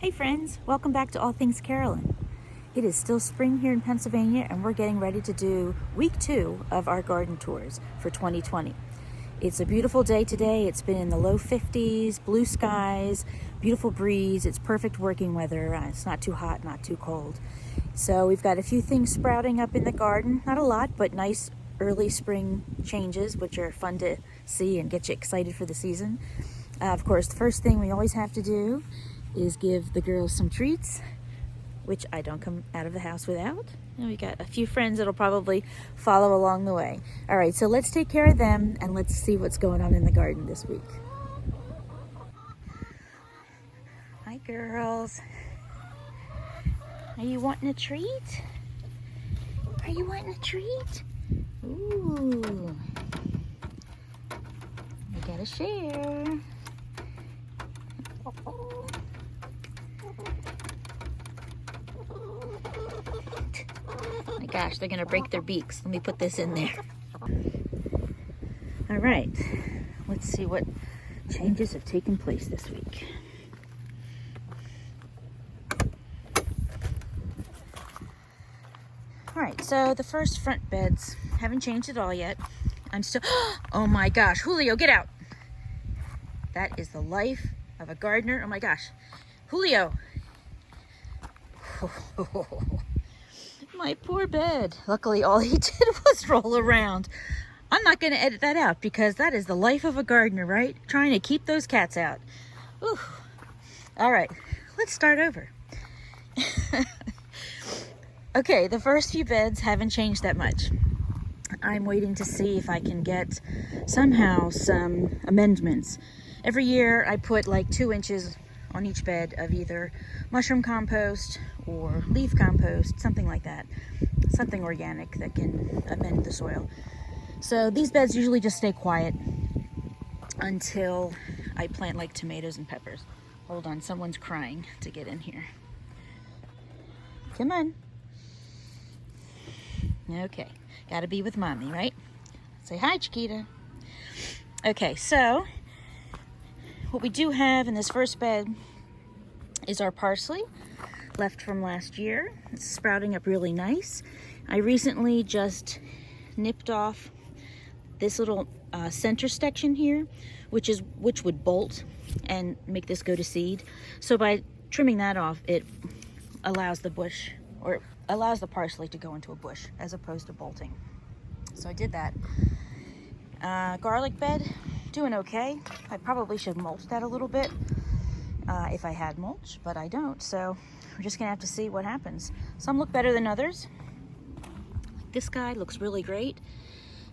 Hey friends, welcome back to All Things Carolyn. It is still spring here in Pennsylvania and we're getting ready to do week 2 of our garden tours for 2020. It's a beautiful day today. It's been in the low 50s, blue skies, beautiful breeze. It's perfect working weather. It's not too hot, not too cold. So we've got a few things sprouting up in the garden. Not a lot, but nice early spring changes, which are fun to see and get you excited for the season. Of course, the first thing we always have to do is give the girls some treats, which I don't come out of the house without. And we got a few friends that'll probably follow along the way. All right, so let's take care of them and let's see what's going on in the garden this week. Hi, girls. Are you wanting a treat? Are you wanting a treat? Ooh. We gotta share. Oh. My gosh, they're gonna break their beaks. Let me put this in there. All right, let's see what changes have taken place this week. All right, so the first front beds haven't changed at all yet. I'm still, oh my gosh, Julio, get out. That is the life of a gardener. Oh my gosh, Julio. My poor bed. Luckily, all he did was roll around. I'm not going to edit that out because that is the life of a gardener, right? Trying to keep those cats out. Ooh. All right, let's start over. Okay, the first few beds haven't changed that much. I'm waiting to see if I can get somehow some amendments. Every year I put like 2 inches on each bed of either mushroom compost or leaf compost, something like that. Something organic that can amend the soil. So these beds usually just stay quiet until I plant like tomatoes and peppers. Hold on, someone's crying to get in here. Come on. Okay, gotta be with mommy, right? Say hi, Chiquita. Okay, so what we do have in this first bed is our parsley left from last year. It's sprouting up really nice. I recently just nipped off this little center section here, which would bolt and make this go to seed. So by trimming that off, it allows the bush, or allows the parsley to go into a bush as opposed to bolting. So I did that. Garlic bed, doing okay. I probably should mulch that a little bit if I had mulch, but I don't. So we're just gonna have to see what happens. Some look better than others. This guy looks really great.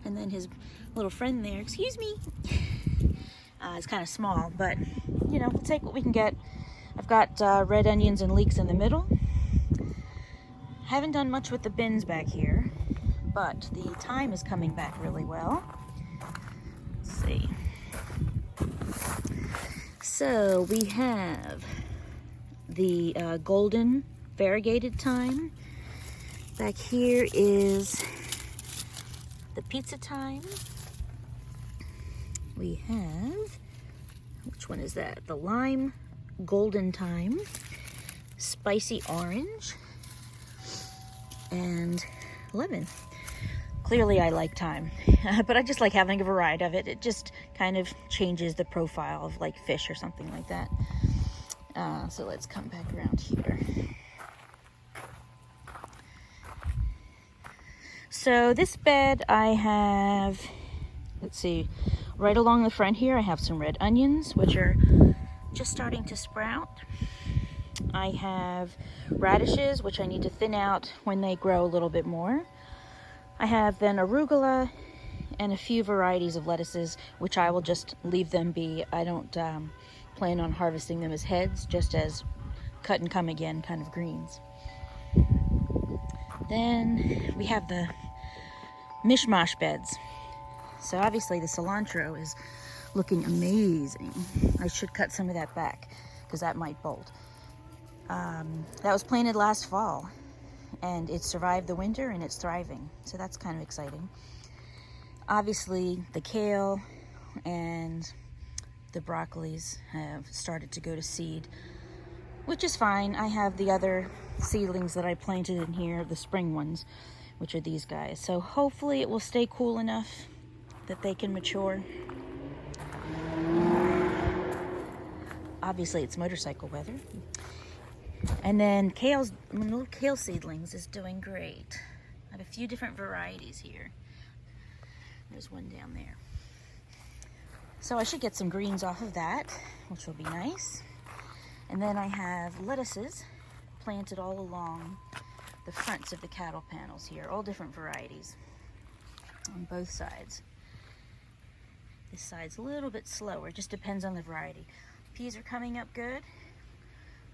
And then his little friend there, excuse me, is kind of small, but you know, we'll take what we can get. I've got red onions and leeks in the middle. Haven't done much with the bins back here, but the thyme is coming back really well. Let's see. So we have the golden variegated thyme. Back here is the pizza thyme. We have, which one is that? The lime golden thyme, spicy orange, and lemon. Clearly I like thyme, but I just like having a variety of it. It just kind of changes the profile of like fish or something like that. So let's come back around here. So this bed I have, let's see, right along the front here I have some red onions, which are just starting to sprout. I have radishes, which I need to thin out when they grow a little bit more. I have then arugula and a few varieties of lettuces, which I will just leave them be. I don't plan on harvesting them as heads, just as cut and come again kind of greens. Then we have the mishmash beds. So obviously the cilantro is looking amazing. I should cut some of that back because that might bolt. That was planted last fall and it survived the winter and it's thriving. So that's kind of exciting. Obviously the kale and the broccolis have started to go to seed, which is fine. I have the other seedlings that I planted in here, the spring ones, which are these guys. So hopefully it will stay cool enough that they can mature. Obviously it's motorcycle weather. And then kale's, my little kale seedlings is doing great. I have a few different varieties here. There's one down there. So I should get some greens off of that, which will be nice. And then I have lettuces planted all along the fronts of the cattle panels here, all different varieties on both sides. This side's a little bit slower, it just depends on the variety. Peas are coming up good.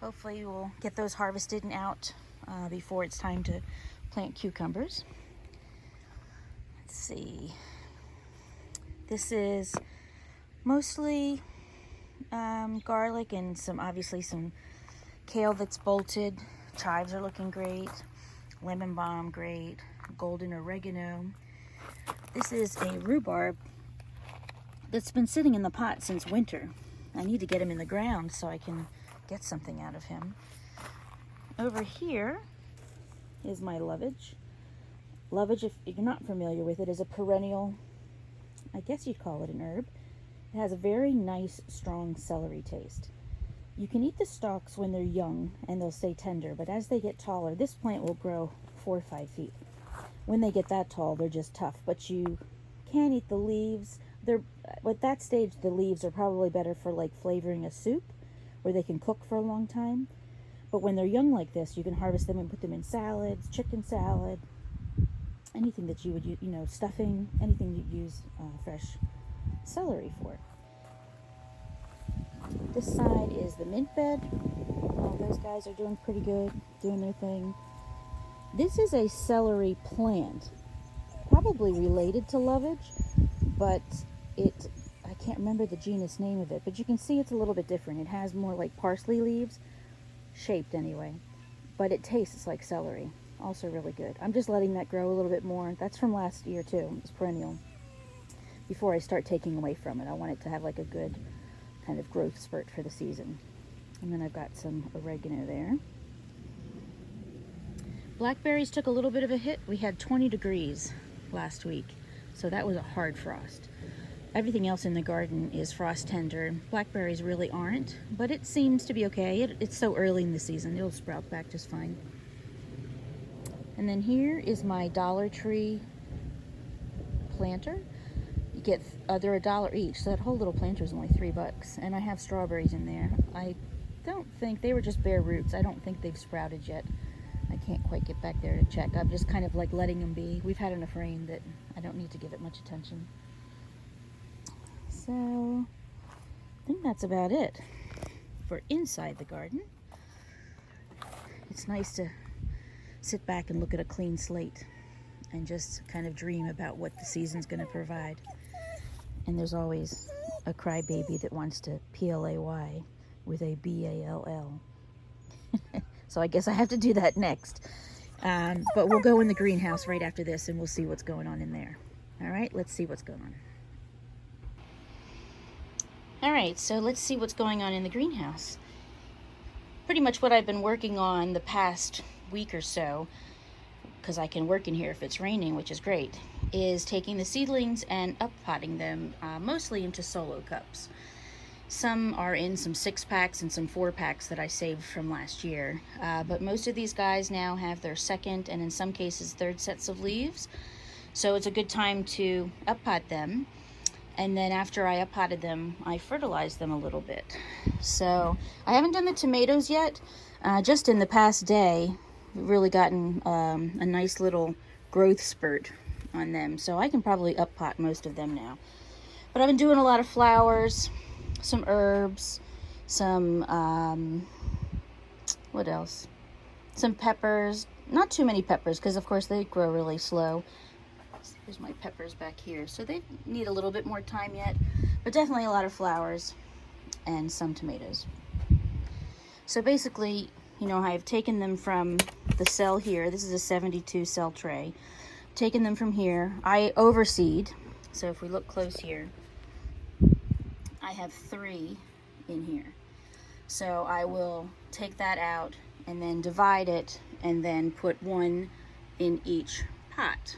Hopefully we'll get those harvested and out before it's time to plant cucumbers. Let's see. This is mostly garlic and obviously some kale that's bolted. Chives are looking great. Lemon balm, great. Golden oregano. This is a rhubarb that's been sitting in the pot since winter. I need to get him in the ground so I can get something out of him. Over here is my lovage. Lovage, if you're not familiar with it, is a perennial, I guess you'd call it an herb. It has a very nice, strong celery taste. You can eat the stalks when they're young and they'll stay tender, but as they get taller, this plant will grow 4 or 5 feet. When they get that tall, they're just tough, but you can eat the leaves. At that stage, the leaves are probably better for like flavoring a soup, where they can cook for a long time. But when they're young like this, you can harvest them and put them in salads, chicken salad, anything that you would use, stuffing, anything you'd use fresh celery for. This side is the mint bed. Those guys are doing pretty good, doing their thing. This is a celery plant, probably related to lovage, but I can't remember the genus name of it, but you can see it's a little bit different. It has more like parsley leaves, shaped anyway, but it tastes like celery. Also really good. I'm just letting that grow a little bit more. That's from last year too. It's perennial. Before I start taking away from it, I want it to have like a good kind of growth spurt for the season. And then I've got some oregano there. Blackberries took a little bit of a hit. We had 20 degrees last week, so that was a hard frost. Everything else in the garden is frost tender. Blackberries really aren't, but it seems to be okay. It's so early in the season, it'll sprout back just fine. And then here is my Dollar Tree planter. You get, they're $1 each, so that whole little planter is only $3. And I have strawberries in there. I don't think, they were just bare roots. I don't think they've sprouted yet. I can't quite get back there to check. I'm just kind of like letting them be. We've had enough rain that I don't need to give it much attention. So, I think that's about it for inside the garden. It's nice to sit back and look at a clean slate and just kind of dream about what the season's going to provide. And there's always a crybaby that wants to PLAY with a BALL. So I guess I have to do that next. But we'll go in the greenhouse right after this and we'll see what's going on in there. All right, let's see what's going on. All right, so let's see what's going on in the greenhouse. Pretty much what I've been working on the past week or so, because I can work in here if it's raining, which is great, is taking the seedlings and up-potting them mostly into solo cups. Some are in some 6-packs and some 4-packs that I saved from last year, but most of these guys now have their second and in some cases third sets of leaves, so it's a good time to up-pot them. And then after I up-potted them, I fertilized them a little bit. So I haven't done the tomatoes yet. Just in the past day, we've really gotten a nice little growth spurt on them. So I can probably up-pot most of them now. But I've been doing a lot of flowers, some herbs, some, what else? Some peppers. Not too many peppers, because of course they grow really slow. There's my peppers back here. So they need a little bit more time yet, but definitely a lot of flowers and some tomatoes. So basically, you know, I've taken them from the cell here. This is a 72 cell tray. Taken them from here. I overseed. So if we look close here, I have 3 in here. So I will take that out and then divide it and then put one in each pot.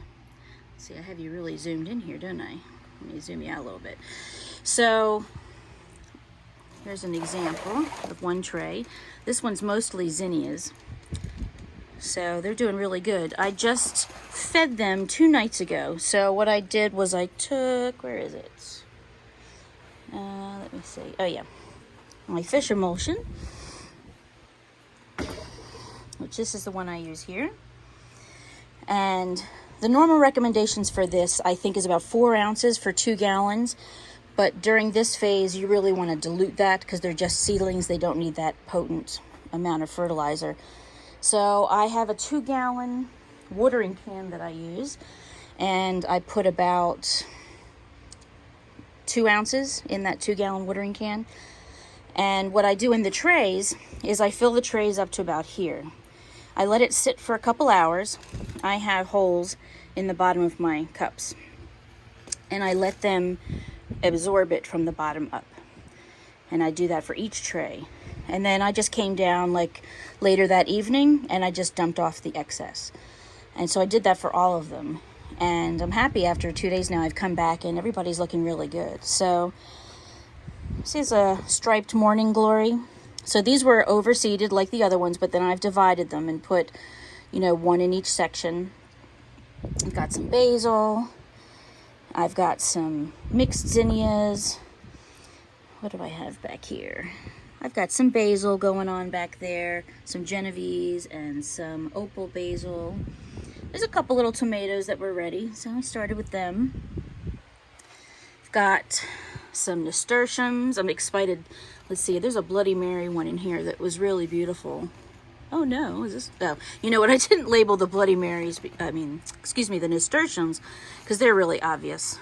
See, I have you really zoomed in here, don't I? Let me zoom you out a little bit. So here's an example of one tray. This one's mostly zinnias. So they're doing really good. I just fed them 2 nights ago. So what I did was I took, where is it? Let me see. Oh yeah, my fish emulsion, which this is the one I use here. And the normal recommendations for this, I think, is about 4 ounces for 2 gallons. But during this phase, you really want to dilute that because they're just seedlings. They don't need that potent amount of fertilizer. So I have a 2-gallon watering can that I use, and I put about 2 ounces in that 2-gallon watering can. And what I do in the trays is I fill the trays up to about here. I let it sit for a couple hours. I have holes in the bottom of my cups, and I let them absorb it from the bottom up. And I do that for each tray. And then I just came down like later that evening and I just dumped off the excess. And so I did that for all of them. And I'm happy after 2 days now I've come back and everybody's looking really good. So this is a striped morning glory. So these were overseeded like the other ones, but then I've divided them and put, you know, one in each section. I've got some basil. I've got some mixed zinnias. What do I have back here? I've got some basil going on back there, some Genovese and some opal basil. There's a couple little tomatoes that were ready, so I started with them. I've got some nasturtiums. I'm excited. Let's see, there's a Bloody Mary one in here that was really beautiful. Oh no, is this? Oh, you know what? I didn't label the Bloody Marys, the nasturtiums, because they're really obvious.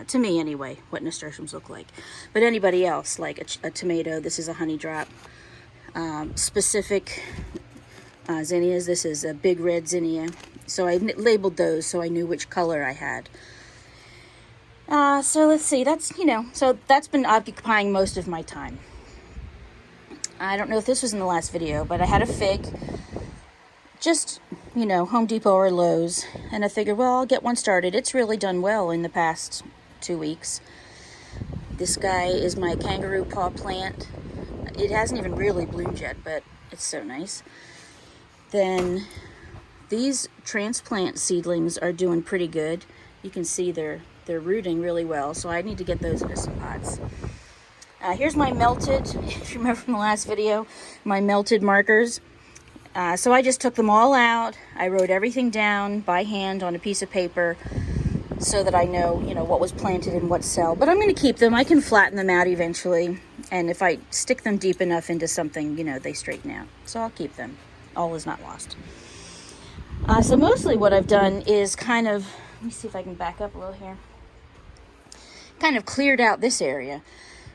To me anyway, what nasturtiums look like. But anybody else, like a tomato, this is a honey drop. Specific zinnias, this is a big red zinnia. So I labeled those so I knew which color I had. So let's see, that's been occupying most of my time. I don't know if this was in the last video, but I had a fig, just, Home Depot or Lowe's, and I figured, well, I'll get one started. It's really done well in the past 2 weeks. This guy is my kangaroo paw plant. It hasn't even really bloomed yet, but it's so nice. Then these transplant seedlings are doing pretty good. You can see they're rooting really well, so I need to get those into some pots. Here's my melted, if you remember from the last video, my melted markers. So I just took them all out. I wrote everything down by hand on a piece of paper so that I know, what was planted in what cell. But I'm going to keep them. I can flatten them out eventually. And if I stick them deep enough into something, they straighten out. So I'll keep them. All is not lost. So mostly what I've done is kind of, let me see if I can back up a little here. Kind of cleared out this area.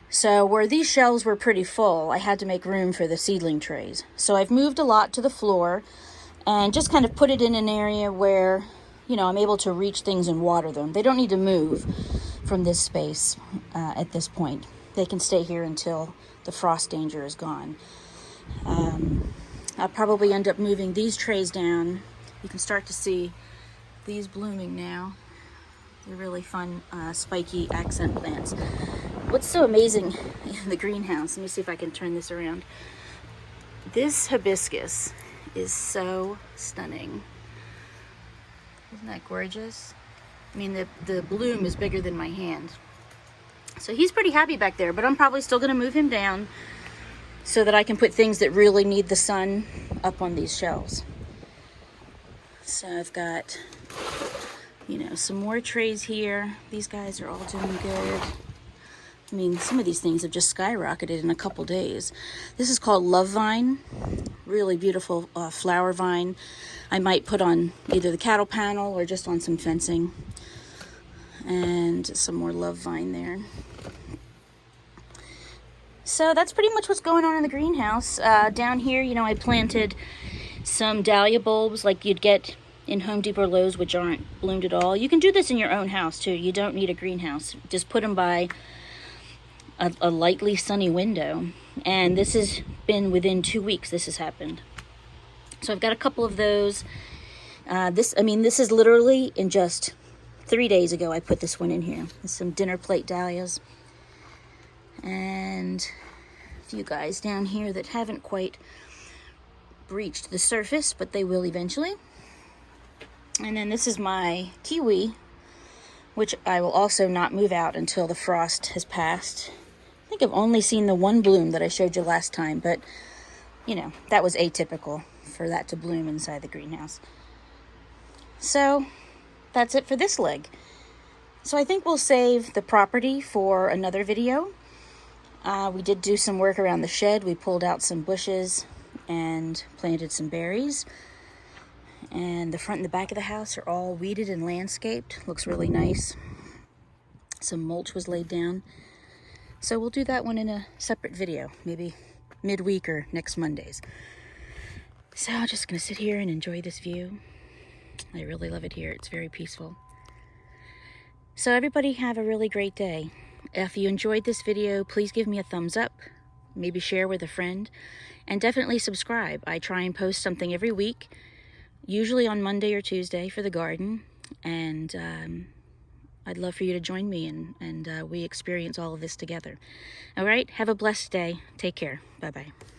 So where these shelves were pretty full, I had to make room for the seedling trays. So I've moved a lot to the floor and just kind of put it in an area where, I'm able to reach things and water them. They don't need to move from this space at this point. They can stay here until the frost danger is gone. I'll probably end up moving these trays down. You can start to see these blooming now. They're really fun, spiky accent plants. What's so amazing in the greenhouse, let me see if I can turn this around. This hibiscus is so stunning. Isn't that gorgeous? I mean, the bloom is bigger than my hand. So he's pretty happy back there, but I'm probably still gonna move him down so that I can put things that really need the sun up on these shelves. So I've got, some more trays here. These guys are all doing good. I mean, some of these things have just skyrocketed in a couple days. This is called Love Vine. Really beautiful flower vine. I might put on either the cattle panel or just on some fencing. And some more Love Vine there. So that's pretty much what's going on in the greenhouse. Down here, I planted some dahlia bulbs like you'd get in Home Depot or Lowe's, which aren't bloomed at all. You can do this in your own house too. You don't need a greenhouse. Just put them by a lightly sunny window. And this has been within 2 weeks this has happened. So I've got a couple of those. This is literally in just 3 days ago I put this one in here. There's some dinner plate dahlias. And a few guys down here that haven't quite breached the surface, but they will eventually. And then this is my kiwi, which I will also not move out until the frost has passed. I think I've only seen the one bloom that I showed you last time, but you know, that was atypical for that to bloom inside the greenhouse. So that's it for this leg. So I think we'll save the property for another video. We did do some work around the shed. We pulled out some bushes and planted some berries. And the front and the back of the house are all weeded and landscaped. Looks really nice. Some mulch was laid down. So we'll do that one in a separate video, maybe midweek or next Mondays. So I'm just gonna sit here and enjoy this view. I really love it here. It's very peaceful. So everybody have a really great day. If you enjoyed this video, please give me a thumbs up, maybe share with a friend, and definitely subscribe. I try and post something every week, usually on Monday or Tuesday for the garden, and I'd love for you to join me and we experience all of this together. All right, have a blessed day. Take care. Bye-bye.